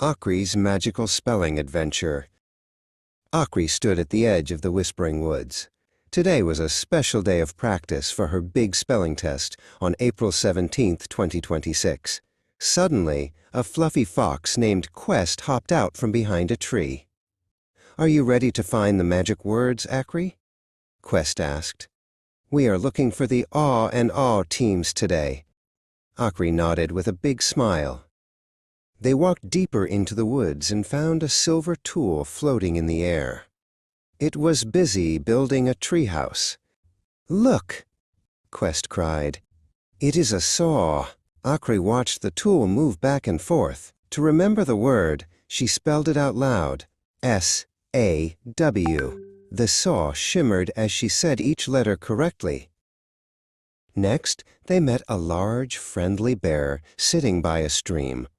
Akri's magical spelling adventure. Akri stood at the edge of the Whispering Woods. Today was a special day of practice for her big spelling test on April 17, 2026. Suddenly, a fluffy fox named Quest hopped out from behind a tree. "Are you ready to find the magic words, Akri?" Quest asked. "We are looking for the Aw and Aw teams today." Akri nodded with a big smile. They walked deeper into the woods and found a silver tool floating in the air. It was busy building a treehouse. "Look!" Quest cried. "It is a saw." Akri watched the tool move back and forth. To remember the word, she spelled it out loud. S-A-W. The saw shimmered as she said each letter correctly. Next, they met a large, friendly bear sitting by a stream.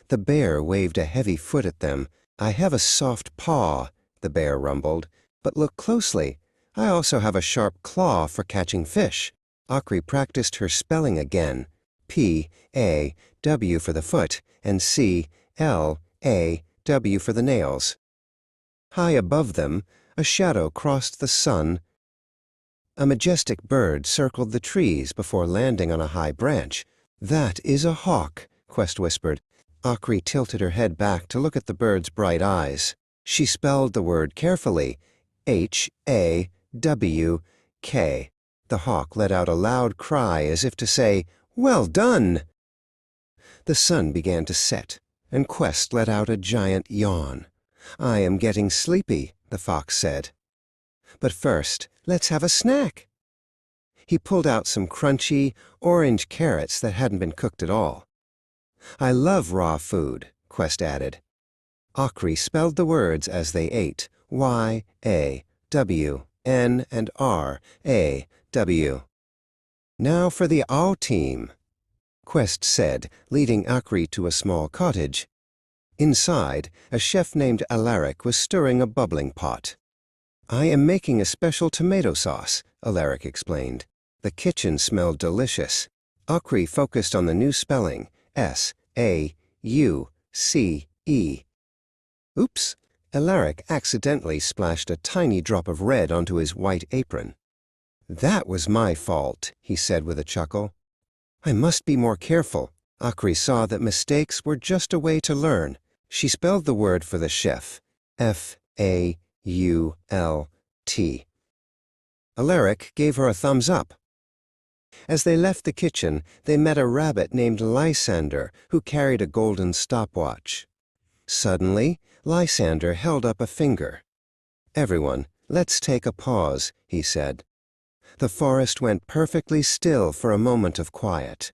The bear waved a heavy foot at them. "I have a soft paw," the bear rumbled, "but look closely. I also have a sharp claw for catching fish." Akri practiced her spelling again. P-A-W for the foot and C-L-A-W for the nails. High above them, a shadow crossed the sun. A majestic bird circled the trees before landing on a high branch. "That is a hawk," Quest whispered. Akri tilted her head back to look at the bird's bright eyes. She spelled the word carefully, H-A-W-K. The hawk let out a loud cry as if to say, "Well done!" The sun began to set, and Quest let out a giant yawn. "I am getting sleepy," the fox said. "But first, let's have a snack." He pulled out some crunchy, orange carrots that hadn't been cooked at all. "I love raw food," Quest added. Akri spelled the words as they ate, Y-A-W-N and R-A-W. "Now for the Aw team," Quest said, leading Akri to a small cottage. Inside, a chef named Alaric was stirring a bubbling pot. "I am making a special tomato sauce," Alaric explained. The kitchen smelled delicious. Akri focused on the new spelling, S-A-U-C-E. Oops! Alaric accidentally splashed a tiny drop of red onto his white apron. "That was my fault," he said with a chuckle. "I must be more careful." Akri saw that mistakes were just a way to learn. She spelled the word for the chef, F-A-U-L-T. Alaric gave her a thumbs up. As they left the kitchen, they met a rabbit named Lysander who carried a golden stopwatch. Suddenly, Lysander held up a finger. "Everyone, let's take a pause," he said. The forest went perfectly still for a moment of quiet.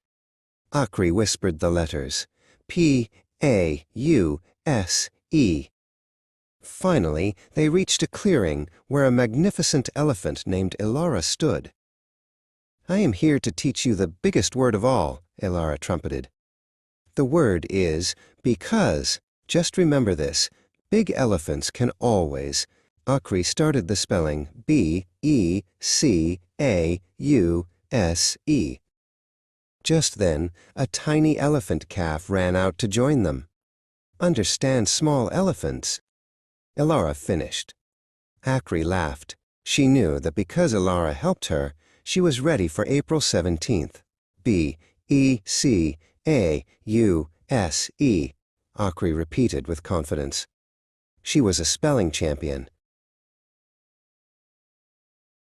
Akri whispered the letters, P-A-U-S-E. Finally, they reached a clearing where a magnificent elephant named Ilara stood. "I am here to teach you the biggest word of all," Ilara trumpeted. "The word is because. Just remember this. Big elephants can always." Akri started the spelling B-E-C-A-U-S-E. Just then, a tiny elephant calf ran out to join them. "Understand small elephants." Ilara finished. Akri laughed. She knew that because Ilara helped her, she was ready for April 17th. B-E-C-A-U-S-E, Akri repeated with confidence. She was a spelling champion,